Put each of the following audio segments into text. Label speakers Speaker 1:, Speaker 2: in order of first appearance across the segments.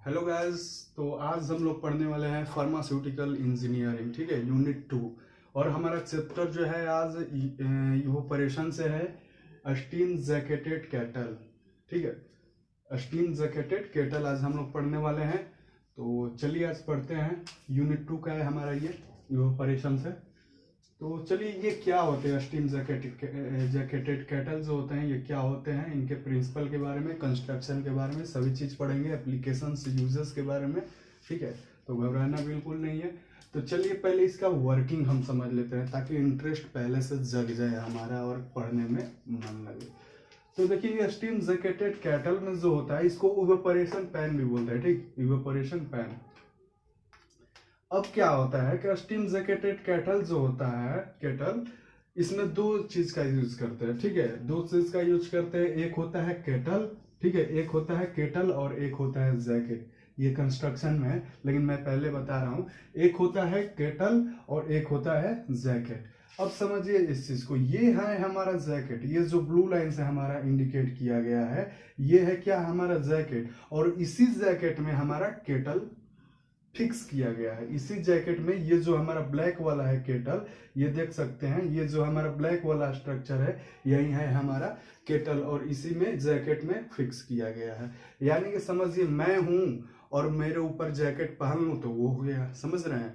Speaker 1: Hello guys. तो आज हम लोग पढ़ने वाले हैं फार्मास्यूटिकल इंजीनियरिंग, ठीक है, यूनिट 2। और हमारा चैप्टर जो है आज इवोपरेशन से है स्टीम जैकेटेड कैटल, ठीक है। स्टीम जैकेटेड कैटल आज हम लोग पढ़ने वाले हैं। तो चलिए आज पढ़ते हैं। यूनिट 2 का है हमारा ये इवोपरेशन से। तो चलिए ये क्या होते हैं स्टीम जैकेटेड कैटल जो होते हैं, ये क्या होते हैं, इनके प्रिंसिपल के बारे में, कंस्ट्रक्शन के बारे में सभी चीज़ पढ़ेंगे, एप्लीकेशंस यूजर्स के बारे में, ठीक है। तो घबराना बिल्कुल नहीं है। तो चलिए पहले इसका वर्किंग हम समझ लेते हैं ताकि इंटरेस्ट पहले से जग जाए हमारा और पढ़ने में मन लगे। तो देखिए ये स्टीम जैकेटेड कैटल में जो होता है इसको इवेपोरेशन पैन भी बोलते हैं, ठीक, इवेपोरेशन पैन। अब क्या होता है कि स्टीम जैकेटेड कैटल जो होता है केटल, इसमें दो चीज का यूज करते हैं, ठीक है। दो चीज का यूज करते हैं, एक होता है केटल, ठीक है, एक होता है केटल और एक होता है जैकेट। ये कंस्ट्रक्शन में है लेकिन मैं पहले बता रहा हूं, एक होता है केटल और एक होता है जैकेट। अब समझिए इस चीज को, ये है हमारा जैकेट, ये जो ब्लू लाइन से हमारा इंडिकेट किया गया है ये है क्या, हमारा जैकेट। और इसी जैकेट में हमारा केटल फिक्स किया गया है। इसी जैकेट में ये जो हमारा ब्लैक वाला है केटल, ये देख सकते हैं, ये जो हमारा ब्लैक वाला स्ट्रक्चर है यही है हमारा केटल और इसी में जैकेट में फिक्स किया गया है। यानी कि समझिए मैं हूं और मेरे ऊपर जैकेट पहन लूं तो वो हो गया, समझ रहे हैं।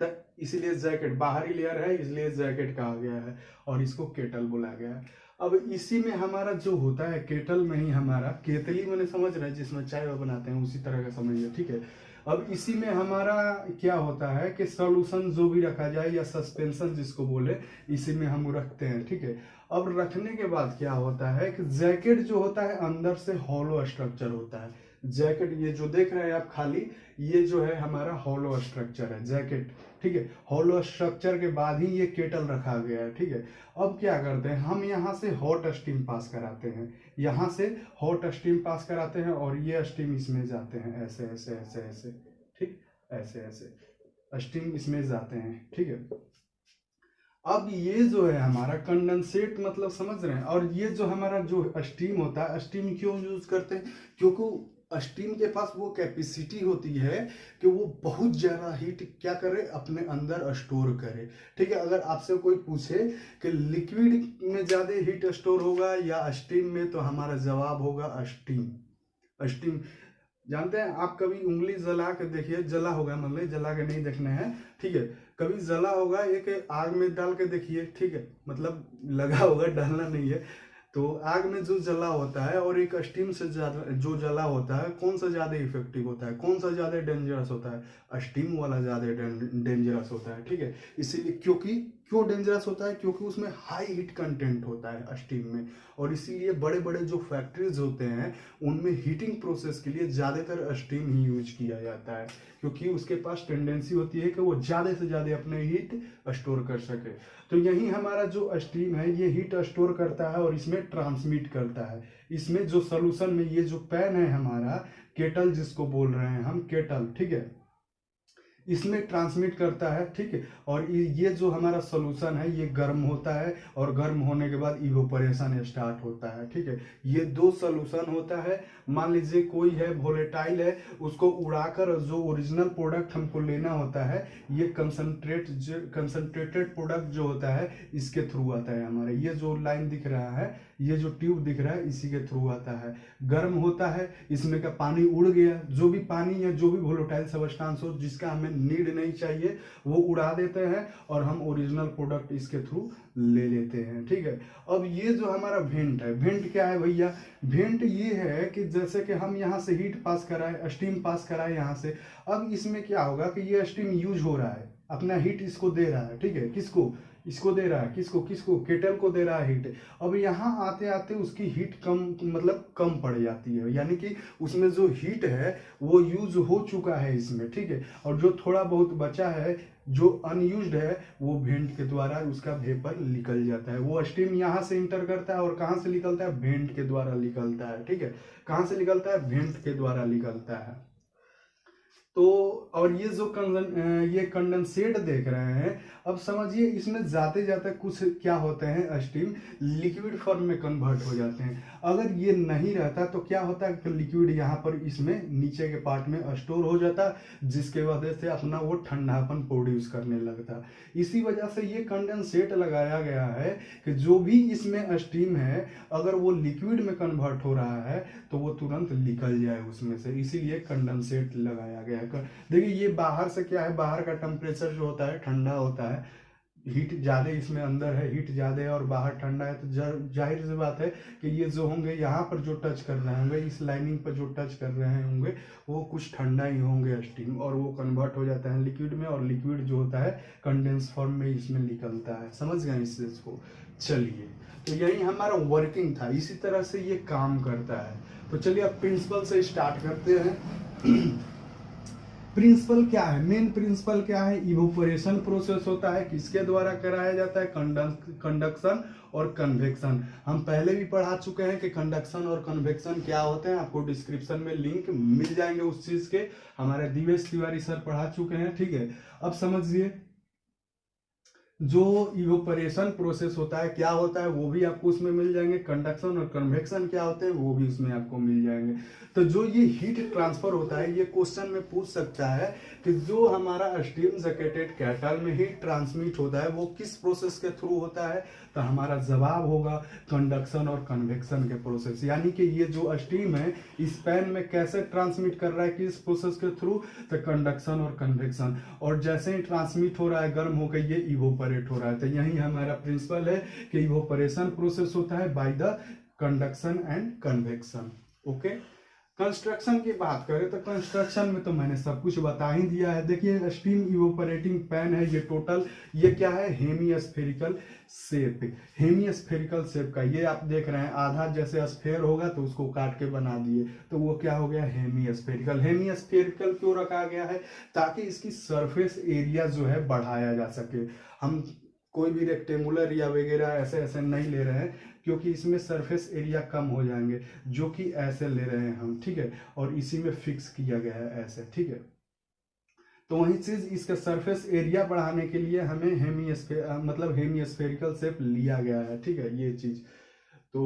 Speaker 1: तो इसीलिए जैकेट बाहरी लेयर है इसलिए जैकेट कहा गया है और इसको केटल बोला गया है। अब इसी में हमारा जो होता है केटल में ही हमारा केतली, मैंने समझ रहे हैं जिसमें चाय बनाते हैं उसी तरह का समझिए, ठीक है। अब इसी में हमारा क्या होता है कि सॉल्यूशन जो भी रखा जाए या सस्पेंशन जिसको बोले, इसी में हम रखते हैं, ठीक है। अब रखने के बाद क्या होता है कि जैकेट जो होता है अंदर से हॉलो स्ट्रक्चर होता है। जैकेट ये जो देख रहे हैं आप खाली, ये जो है हमारा हॉलो स्ट्रक्चर है जैकेट, ठीक है। हॉलो स्ट्रक्चर के बाद ही ये केटल रखा गया है, ठीक है। अब क्या करते हैं, हम यहाँ से हॉट स्टीम पास कराते हैं, यहाँ से हॉट स्टीम पास कराते हैं और ये स्टीम इसमें जाते हैं, ऐसे ऐसे ऐसे ऐसे, ठीक, ऐसे ऐसे स्टीम इसमें जाते हैं, ठीक है। अब ये जो है हमारा कंडेंसेट, मतलब समझ रहे हैं। और ये जो हमारा जो स्टीम होता है, स्टीम क्यों यूज करते हैं, क्योंकि स्टीम के पास वो कैपेसिटी होती है कि वो बहुत ज्यादा हीट क्या करे, अपने अंदर स्टोर करे, ठीक है। अगर आपसे कोई पूछे कि लिक्विड में ज्यादा हीट स्टोर होगा या स्टीम में, तो हमारा जवाब होगा स्टीम। स्टीम जानते हैं आप, कभी उंगली जला के देखिए, जला होगा, मतलब जला के नहीं देखना है, ठीक है। कभी जला होगा, एक आग में डाल के देखिए, ठीक है, मतलब लगा होगा, डालना नहीं है। तो आग में जो जला होता है और एक स्टीम से ज्यादा जो जला होता है, कौन सा ज्यादा इफेक्टिव होता है, कौन सा ज्यादा डेंजरस होता है, स्टीम वाला ज्यादा डेंजरस होता है, ठीक है। इसीलिए क्योंकि क्यों डेंजरस होता है, क्योंकि उसमें हाई हीट कंटेंट होता है स्टीम में। और इसीलिए बड़े बड़े जो फैक्ट्रीज होते हैं उनमें हीटिंग प्रोसेस के लिए ज्यादातर स्टीम ही यूज किया जाता है, क्योंकि उसके पास टेंडेंसी होती है कि वो ज्यादा से ज्यादा अपने हीट स्टोर कर सके। तो यही हमारा जो स्टीम है ये हीट स्टोर करता है और इसमें ट्रांसमिट करता है। इसमें जो सोल्यूशन में ये जो पैन है हमारा केटल जिसको बोल रहे हैं हम केटल, ठीक है, इसमें ट्रांसमिट करता है, ठीक है। और ये जो हमारा सोल्यूशन है ये गर्म होता है और गर्म होने के बाद इवोपरेशन स्टार्ट होता है, ठीक है। ये दो सोल्यूशन होता है। मान लीजिए कोई है वोलेटाइल है, उसको उड़ाकर जो ओरिजिनल प्रोडक्ट हमको लेना होता है, ये कंसंट्रेटेड प्रोडक्ट जो होता है इसके थ्रू आता है हमारे। ये जो लाइन दिख रहा है, ये जो ट्यूब दिख रहा है इसी के थ्रू आता है। गर्म होता है, इसमें का पानी उड़ गया, जो भी पानी या जो भी वोलेटाइल सब्सटेंस हो जिसका हमें नीड नहीं चाहिए वो उड़ा देते हैं और हम ओरिजिनल प्रोडक्ट इसके थ्रू ले लेते हैं, ठीक है। अब ये जो हमारा वेंट है, वेंट क्या है भैया, वेंट ये है कि जैसे कि हम यहाँ से हीट पास कराए, स्टीम पास कराए यहाँ से। अब इसमें क्या होगा कि ये स्टीम यूज हो रहा है, अपना हीट इसको दे रहा है, ठीक है। किसको, इसको दे रहा है, किसको किसको, केटल को दे रहा है हीट। अब यहाँ आते आते उसकी हीट कम, मतलब कम पड़ जाती है, यानी कि उसमें जो हीट है वो यूज हो चुका है इसमें, ठीक है। और जो थोड़ा बहुत बचा है जो अनयूज्ड है वो वेंट के द्वारा उसका वेपर निकल जाता है। वो स्टीम यहाँ से इंटर करता है और कहाँ से निकलता है, वेंट के द्वारा निकलता है, ठीक है। कहाँ से निकलता है, वेंट के द्वारा निकलता है। तो और ये जो ये कंडेंसेट देख रहे हैं, अब समझिए इसमें जाते जाते कुछ क्या होते हैं, स्टीम लिक्विड फॉर्म में कन्वर्ट हो जाते हैं। अगर ये नहीं रहता तो क्या होता है कि लिक्विड यहाँ पर इसमें नीचे के पार्ट में स्टोर हो जाता, जिसके वजह से अपना वो ठंडापन प्रोड्यूस करने लगता। इसी वजह से ये कंडेंसेट लगाया गया है कि जो भी इसमें स्टीम है अगर वो लिक्विड में कन्वर्ट हो रहा है तो वो तुरंत निकल जाए उसमें से, इसीलिए कंडेंसेट लगाया गया है। देखिए ये बाहर से क्या है, बाहर का टेम्परेचर जो होता है ठंडा होता है, हीट ज़्यादा इसमें अंदर है, हीट ज़्यादा है और बाहर ठंडा है, तो जाहिर सी बात है कि ये जो होंगे यहाँ पर जो टच कर रहे होंगे, इस लाइनिंग पर जो टच कर रहे होंगे वो कुछ ठंडा ही होंगे स्टीम, और वो कन्वर्ट हो जाता है लिक्विड में, और लिक्विड जो होता है कंडेंस फॉर्म में इसमें निकलता है। समझ गए इस चीज़ को? चलिए, तो यही हमारा वर्किंग था, इसी तरह से ये काम करता है। तो चलिए अब प्रिंसिपल से स्टार्ट करते हैं। प्रिंसिपल क्या है, मेन प्रिंसिपल क्या है, इवोपोरेशन प्रोसेस होता है, किसके द्वारा कराया जाता है, कंडक्शन और कन्वेक्शन। हम पहले भी पढ़ा चुके हैं कि कंडक्शन और कन्वेक्शन क्या होते हैं, आपको डिस्क्रिप्शन में लिंक मिल जाएंगे उस चीज के, हमारे दिवेश तिवारी सर पढ़ा चुके हैं। ठीक है, अब समझिए जो इवोपरेशन प्रोसेस होता है क्या होता है वो भी आपको उसमें मिल जाएंगे, कंडक्शन और कन्वेक्शन क्या होते हैं वो भी उसमें आपको मिल जाएंगे। तो जो ये हीट ट्रांसफर होता है, ये क्वेश्चन में पूछ सकता है कि जो हमारा स्टीम जैकेटेड केटल में हीट ट्रांसमिट होता है वो किस प्रोसेस के थ्रू होता है, तो हमारा जवाब होगा कंडक्शन और कन्वेक्शन के प्रोसेस। यानी कि ये जो स्टीम है इस पैन में कैसे ट्रांसमिट कर रहा है, किस प्रोसेस के थ्रू, तो कंडक्शन और कन्वेक्शन, और जैसे ही ट्रांसमिट हो रहा है गर्म होकर ये इवोपरेट हो रहा है। तो यही हमारा प्रिंसिपल है कि इवोपरेशन प्रोसेस होता है by the conduction and convection. Okay, construction की बात करें तो कंस्ट्रक्शन में तो मैंने सब कुछ बता ही दिया है। देखिए स्टीम इवोपरेटिंग पैन है, ये टोटल ये क्या है, हेमिस्फेरिकल शेप, हेमिस्फेरिकल शेप का, ये आप देख रहे हैं आधा जैसे स्फेयर होगा तो उसको काट के बना दिए तो वो क्या हो गया, हेमिस्फेरिकल। हेमिस्फेरिकल क्यों रखा गया है, ताकि इसकी सरफेस एरिया जो है बढ़ाया जा सके। हम कोई भी रेक्टेंगुलर या वगैरह ऐसे ऐसे नहीं ले रहे हैं क्योंकि इसमें सरफेस एरिया कम हो जाएंगे, जो कि ऐसे ले रहे हैं हम। ठीक है, और इसी में फिक्स किया गया है ऐसे। ठीक है, तो वही चीज इसका सरफेस एरिया बढ़ाने के लिए हमें हेमिस्फेरिकल शेप लिया गया है। ठीक है, ये चीज तो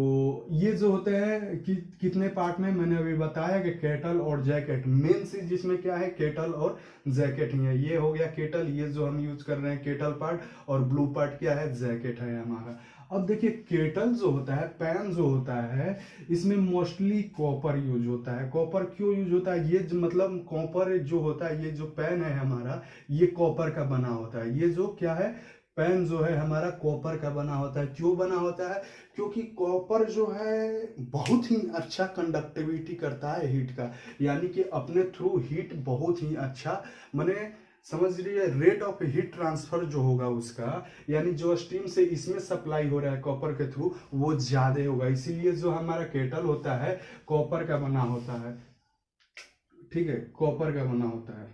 Speaker 1: ये जो होते हैं कि कितने पार्ट में मैंने अभी बताया कि केटल और जैकेट, मेन चीज जिसमें क्या है केटल और जैकेट ही है। ये हो गया केटल, ये जो हम यूज कर रहे हैं केटल पार्ट, और ब्लू पार्ट क्या है, जैकेट है हमारा। अब देखिए केटल जो होता है, पैन जो होता है, इसमें मोस्टली कॉपर यूज होता है। कॉपर क्यों यूज होता है, ये मतलब कॉपर जो होता है, ये जो पैन है हमारा ये कॉपर का बना होता है। ये जो क्या है, पैन जो है हमारा कॉपर का बना होता है। क्यों बना होता है, क्योंकि कॉपर जो है बहुत ही अच्छा कंडक्टिविटी करता है हीट का, यानी कि अपने थ्रू हीट बहुत ही अच्छा, माने समझ लीजिए रेट ऑफ हीट ट्रांसफर जो होगा उसका, यानी जो स्टीम से इसमें सप्लाई हो रहा है कॉपर के थ्रू वो ज्यादा होगा। इसीलिए जो हमारा केटल होता है कॉपर का बना होता है। ठीक है, कॉपर का बना होता है।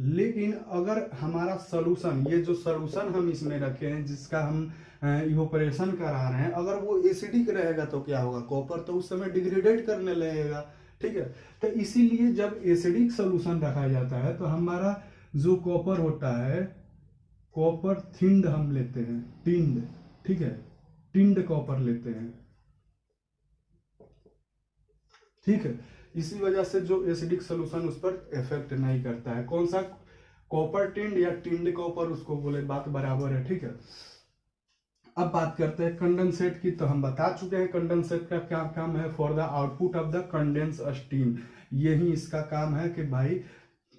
Speaker 1: लेकिन अगर हमारा सोल्यूशन, ये जो सोल्यूशन हम इसमें रखे हैं जिसका हम इवोपरेशन करा रहे हैं, अगर वो एसिडिक रहेगा तो क्या होगा, कॉपर तो उस समय डिग्रेडेट करने लगेगा। ठीक है, तो इसीलिए जब एसिडिक सोल्यूशन रखा जाता है तो हमारा जो कॉपर होता है, कॉपर थिंड हम लेते हैं, टिंड। ठीक है, टिंड कॉपर लेते हैं। ठीक है, इसी वजह से जो एसिडिक सोल्यूशन उस पर इफेक्ट नहीं करता है। कौन सा, कॉपर टिंड या टिंड कॉपर, उसको बोले बात बराबर है। ठीक है, अब बात करते हैं कंडेंसेट की। तो हम बता चुके हैं कंडेंसेट का क्या काम है, for the output of the condense steam. यही इसका काम है कि भाई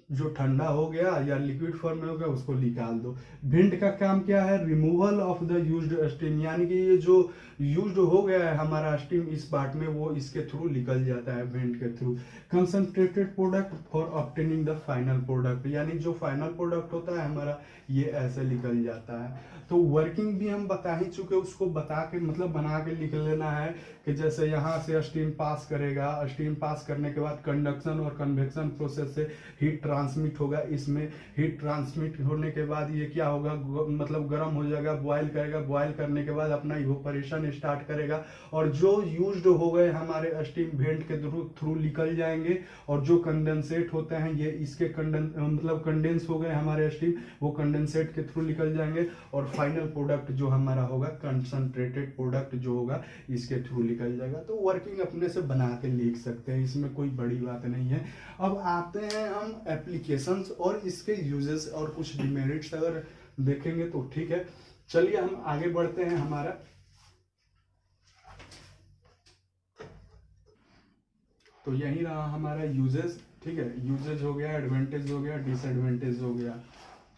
Speaker 1: जो ठंडा हो गया या लिक्विड फॉर्म में हो गया उसको निकाल दो। वेंट का काम क्या है, removal of the used steam, यानी कि ये जो यूज्ड हो गया है हमारा स्टीम इस पार्ट में वो इसके थ्रू निकल जाता है, वेंट के through. Concentrated product for obtaining the final product, यानी जो फाइनल प्रोडक्ट होता है हमारा ये ऐसे निकल जाता है। तो वर्किंग भी हम बता ही चुके, उसको बता के मतलब बना के लिख लेना है कि जैसे यहाँ से स्टीम पास करेगा, स्टीम पास करने के बाद कंडक्शन और कन्वेक्शन प्रोसेस से हीट ट्रांसमिट होगा, इसमें हीट ट्रांसमिट होने के बाद ये क्या होगा, मतलब गर्म हो जाएगा, बॉयल करेगा, बॉयल करने के बाद अपना इवोपरेशन स्टार्ट करेगा, और जो यूज्ड हो गए हमारे स्टीम वेंट के थ्रू निकल जाएंगे, और जो कंडेंसेट होते हैं ये इसके मतलब कंडेंस हो गए हमारे स्टीम, वो कंडेंसेट के थ्रू निकल जाएंगे, और फाइनल प्रोडक्ट जो हमारा होगा कंसंट्रेटेड प्रोडक्ट जो होगा इसके थ्रू निकल जाएगा। तो वर्किंग अपने से बना के लिख सकते हैं, इसमें कोई बड़ी बात नहीं है। अब आते हैं हम एप्लीकेशंस और इसके यूजेस और कुछ डिमेरिट्स अगर देखेंगे तो ठीक है। चलिए हम आगे बढ़ते हैं। हमारा तो यही रहा हमारा यूजेस, ठीक है। यूजेज हो गया, एडवांटेज हो गया, डिसएडवांटेज हो गया।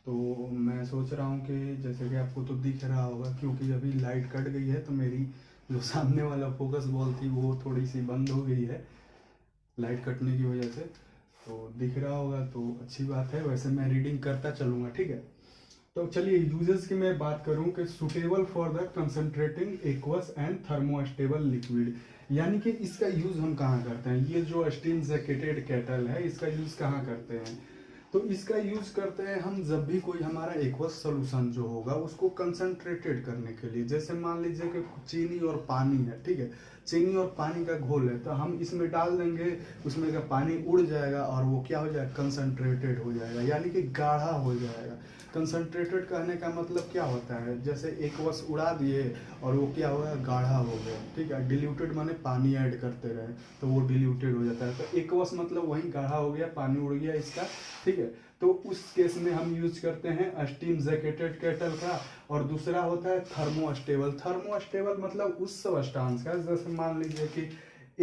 Speaker 1: तो मैं सोच रहा हूँ कि जैसे कि आपको तो दिख रहा होगा, क्योंकि अभी लाइट कट गई है तो मेरी जो सामने वाला फोकस बॉल थी वो थोड़ी सी बंद हो गई है लाइट कटने की वजह से, तो दिख रहा होगा तो अच्छी बात है। वैसे मैं रीडिंग करता चलूँगा, ठीक है। तो चलिए यूजेस की मैं बात करूं कि suitable for the concentrating aqueous and thermostable liquid, यानी कि इसका यूज हम कहाँ करते हैं। ये जो स्टीम जैकेटेड केटल है इसका यूज कहाँ करते हैं, तो इसका यूज करते हैं हम जब भी कोई हमारा एक्वस सोल्यूशन जो होगा उसको कंसंट्रेटेड करने के लिए। जैसे मान लीजिए कि चीनी और पानी है, ठीक है, चीनी और पानी का घोल है, तो हम इसमें डाल देंगे, उसमें का पानी उड़ जाएगा और वो क्या हो जाएगा, कंसंट्रेटेड हो जाएगा, यानी कि गाढ़ा हो जाएगा। कंसंट्रेटेड कहने का मतलब क्या होता है, जैसे एक्वस उड़ा दिए और वो क्या हुआ, गाढ़ा हो गया, ठीक है। डिल्यूटेड माने पानी ऐड करते रहे तो वो डिल्यूटेड हो जाता है, तो एक्वस मतलब वही गाढ़ा हो गया, पानी उड़ गया इसका, ठीक है। तो उस केस में हम यूज करते हैं स्टीम जैकेटेड केटल का। और दूसरा होता है थर्मोस्टेबल। थर्मोस्टेबल मतलब उस सब्सटेंस का, जैसे मान लीजिए कि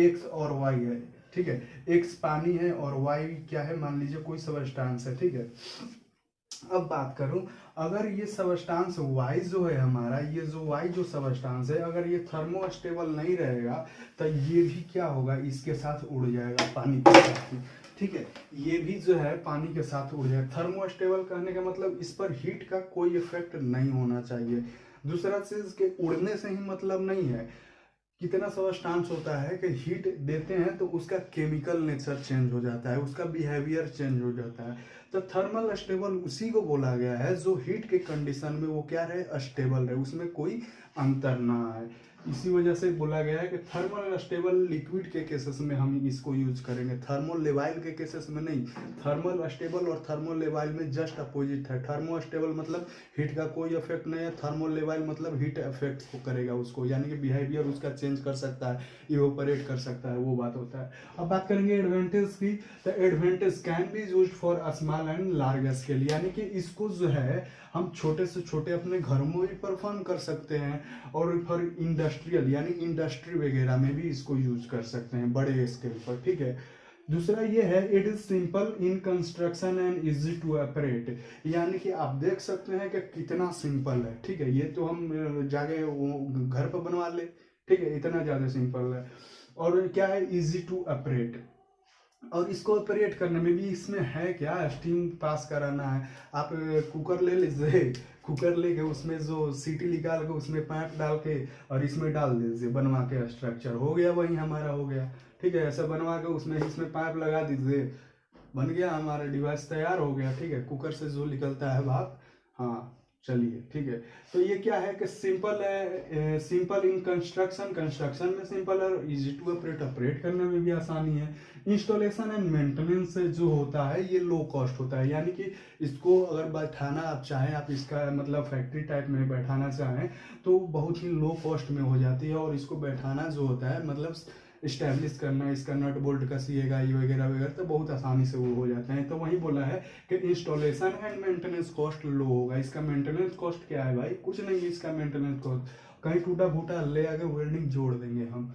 Speaker 1: एक्स और वाई है, ठीक है, एक्स पानी है और वाई क्या है, मान लीजिए कोई सब्सटेंस है, ठीक है। अब बात करूं, अगर ये सब्सटेंस वाई जो है हमारा, ये जो वाई जो सब्सटेंस है, अगर ये थर्मोस्टेबल नहीं रहेगा तो ये भी क्या होगा, इसके साथ उड़ जाएगा पानी के साथ, ठीक है। ये भी जो है पानी के साथ उड़ जाएगा। थर्मोस्टेबल कहने का मतलब इस पर हीट का कोई इफेक्ट नहीं होना चाहिए। दूसरा चीज के उड़ने से ही मतलब नहीं है। कितना सब्सटेंस होता है कि हीट देते हैं तो उसका केमिकल नेचर चेंज हो जाता है, उसका बिहेवियर चेंज हो जाता है। तो थर्मल स्टेबल उसी को बोला गया है जो हीट के कंडीशन में वो क्या रहे, स्टेबल रहे, उसमें कोई अंतर ना आए। इसी वजह से बोला गया है कि थर्मल स्टेबल लिक्विड के केसेस में हम इसको यूज करेंगे, थर्मो लेवाइल के केसेस में नहीं। थर्मल स्टेबल और थर्मो लेवाइल में जस्ट अपोजिट है। थर्मो स्टेबल मतलब हीट का कोई इफेक्ट नहीं है, थर्मो लेवाइल मतलब हीट इफेक्ट को करेगा उसको, यानी कि बिहेवियर उसका चेंज कर सकता है, इवोपरेट कर सकता है, वो बात होता है। अब बात करेंगे एडवांटेज की, तो advantage can be used for small and large scale, यानी कि इसको जो है हम छोटे से छोटे अपने घरों में भी परफॉर्म कर सकते हैं, और फॉर इंडस्ट्रियल यानी इंडस्ट्री वगैरह में भी इसको यूज कर सकते हैं बड़े स्केल पर, ठीक है। दूसरा ये है, it is simple in construction and easy to operate, यानी कि आप देख सकते हैं कि कितना सिंपल है, ठीक है। ये तो हम जाके वो घर पर बनवा ले, ठीक है, इतना ज्यादा सिंपल है। और क्या है, इजी टू ऑपरेट, और इसको ऑपरेट करने में भी इसमें है क्या, स्टीम पास कराना है। आप कुकर ले लीजिए, कुकर लेके उसमें जो सीटी निकाल के उसमें पाइप डाल के और इसमें डाल दीजिए, बनवा के स्ट्रक्चर हो गया, वही हमारा हो गया, ठीक है। ऐसा बनवा के उसमें इसमें पाइप लगा दीजिए, बन गया हमारा डिवाइस, तैयार हो गया, ठीक है। कुकर से जो निकलता है भाप, हाँ चलिए, ठीक है। तो ये क्या है कि सिंपल है, सिंपल इन कंस्ट्रक्शन, कंस्ट्रक्शन में सिंपल है, इजी टू ऑपरेट, ऑपरेट करने में भी आसानी है। इंस्टॉलेशन एंड मेंटेनेंस जो होता है ये लो कॉस्ट होता है, यानी कि इसको अगर बैठाना आप चाहें, आप इसका मतलब फैक्ट्री टाइप में बैठाना चाहें तो बहुत ही लो कॉस्ट में हो जाती है, और इसको बैठाना जो होता है मतलब इस्टेब्लिश करना, इसका नट बोल्ट कसिएगा ये वगैरह वगैरह, तो बहुत आसानी से वो हो जाते हैं। तो वही बोला है कि installation and maintenance cost low होगा। इसका मेंटेनेंस कॉस्ट क्या है भाई, कुछ नहीं है इसका मेंटेनेंस कॉस्ट, कहीं टूटा फूटा ले आके वेल्डिंग जोड़ देंगे हम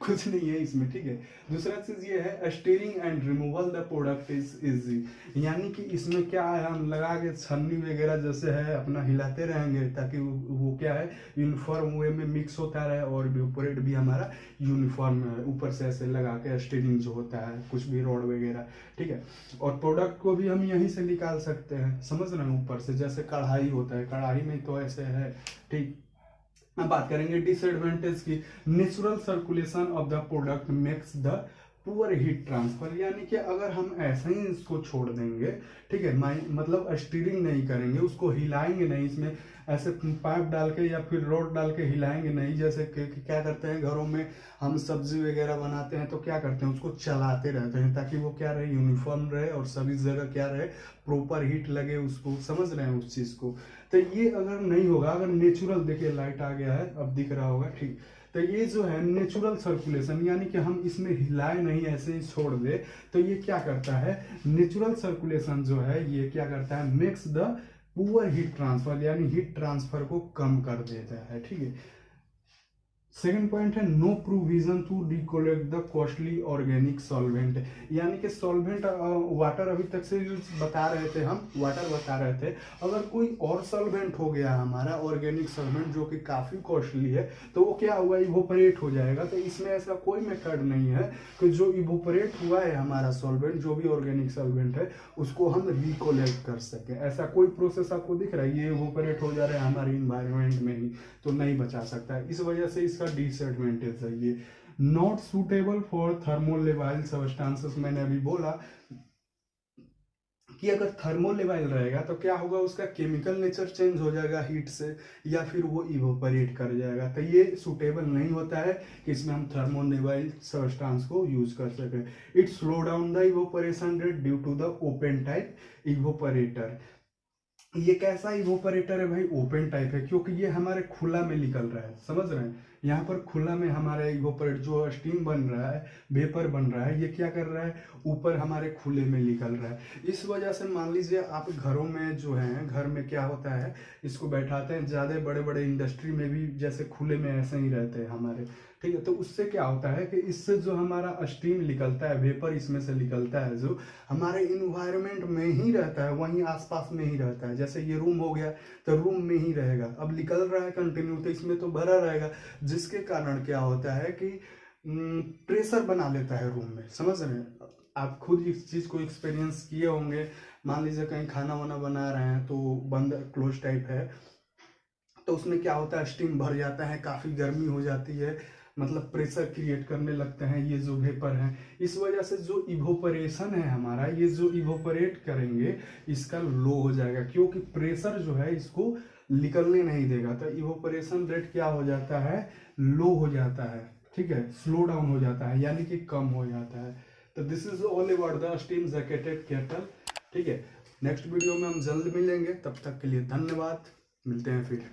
Speaker 1: कुछ नहीं है इसमें, ठीक है। दूसरा चीज ये है, steering and removal the product is easy, यानी कि इसमें क्या है, हम लगा के छन्नी वगैरह जैसे है अपना हिलाते रहेंगे ताकि वो क्या है, यूनिफॉर्म वे में मिक्स होता रहे, और इवोपरेट भी हमारा यूनिफॉर्म ऊपर से ऐसे लगा के स्टीयरिंग जो होता है, कुछ भी रोड वगैरह, ठीक है। और प्रोडक्ट को भी हम यहीं से निकाल सकते हैं, समझ रहे हैं, ऊपर से जैसे कढ़ाई होता है, कढ़ाई में तो ऐसे है, ठीक। अब बात करेंगे डिसएडवांटेज की। Natural circulation of the product makes the poor heat transfer, यानी कि अगर हम ऐसे ही इसको छोड़ देंगे, ठीक है, मतलब स्टीयरिंग नहीं करेंगे, उसको हिलाएंगे नहीं, इसमें ऐसे पाइप डाल के या फिर रोड डाल के हिलाएंगे नहीं, जैसे क्या करते हैं घरों में हम सब्जी वगैरह बनाते हैं तो क्या करते हैं, उसको चलाते रहते हैं ताकि वो क्या रहे, यूनिफॉर्म रहे और सभी जगह क्या रहे, प्रॉपर हीट लगे उसको, समझ रहे हैं उस चीज को। तो ये अगर नहीं होगा, अगर नेचुरल, देखिए लाइट आ गया है अब दिख रहा होगा, ठीक, तो ये जो है नेचुरल सर्कुलेशन, यानी कि हम इसमें हिलाए नहीं, ऐसे ही छोड़ दे, तो ये क्या करता है, नेचुरल सर्कुलेशन जो है ये क्या करता है, makes the poor heat transfer, यानी हीट ट्रांसफर को कम कर देता है, ठीक है। सेकेंड पॉइंट है no provision to recollect the costly organic solvent, यानी कि सॉल्वेंट वाटर अभी तक से यूज बता रहे थे, हम वाटर बता रहे थे, अगर कोई और सॉल्वेंट हो गया हमारा ऑर्गेनिक सॉल्वेंट जो कि काफी कॉस्टली है, तो वो क्या हुआ, इवोपरेट हो जाएगा। तो इसमें ऐसा कोई मेथड नहीं है कि जो इवोपरेट हुआ है हमारा सॉल्वेंट, जो भी ऑर्गेनिक सॉल्वेंट है, उसको हम रिकोलेक्ट कर सके, ऐसा कोई प्रोसेस आपको दिख रहा है, ये इवोपरेट हो जा रहा है हमारे इन्वायरमेंट में ही, तो नहीं बचा सकता है। इस वजह से इसका डिसएडवांटेज है ये। Not suitable for thermolabile substances, मैंने अभी बोला कि अगर थर्मोलेबाइल रहेगा तो क्या होगा, उसका केमिकल नेचर चेंज हो जाएगा हीट से, या फिर वो इवोपरेट कर जाएगा, तो ये सुटेबल नहीं होता है कि इसमें हम थर्मोलेबाइल सब्सटेंस को यूज कर सके। It slow down the evaporation rate due to the open type evaporator. ये कैसा इवोपरेटर है भाई, ओपन टाइप है, क्योंकि ये हमारे खुला में निकल रहा है, समझ रहे हैं, यहाँ पर खुला में हमारा इवोपरेट जो स्टीम बन रहा है, वेपर बन रहा है, ये क्या कर रहा है, ऊपर हमारे खुले में निकल रहा है। इस वजह से मान लीजिए आप घरों में जो है, घर में क्या होता है, इसको बैठाते हैं, ज्यादा बड़े बड़े इंडस्ट्री में भी जैसे खुले में ऐसे ही रहते हैं हमारे, ठीक है, तो उससे क्या होता है कि इससे जो हमारा स्टीम निकलता है, वेपर इसमें से निकलता है, जो हमारे इन्वायरमेंट में ही रहता है, वहीं आसपास में ही रहता है, जैसे ये रूम हो गया तो रूम में ही रहेगा, अब निकल रहा है कंटिन्यू तो इसमें तो भरा रहेगा, जिसके कारण क्या होता है कि प्रेशर बना लेता है रूम में, समझ रहे हैं, आप खुद इस चीज को एक्सपीरियंस किए होंगे। मान लीजिए कहीं खाना वाना बना रहे हैं तो बंद क्लोज टाइप है, तो उसमें क्या होता है, स्टीम भर जाता है, काफी गर्मी हो जाती है, मतलब प्रेशर क्रिएट करने लगते हैं ये जो वेपर हैं। इस वजह से जो इवोपरेशन है हमारा, ये जो इवोपरेट करेंगे इसका लो हो जाएगा, क्योंकि प्रेशर जो है इसको निकलने नहीं देगा, तो इवोपरेशन रेट क्या हो जाता है, लो हो जाता है, ठीक है, स्लो डाउन हो जाता है, यानी कि कम हो जाता है। तो this is all about the steam jacketed kettle, ठीक है। नेक्स्ट वीडियो में हम जल्द मिलेंगे, तब तक के लिए धन्यवाद, मिलते हैं फिर।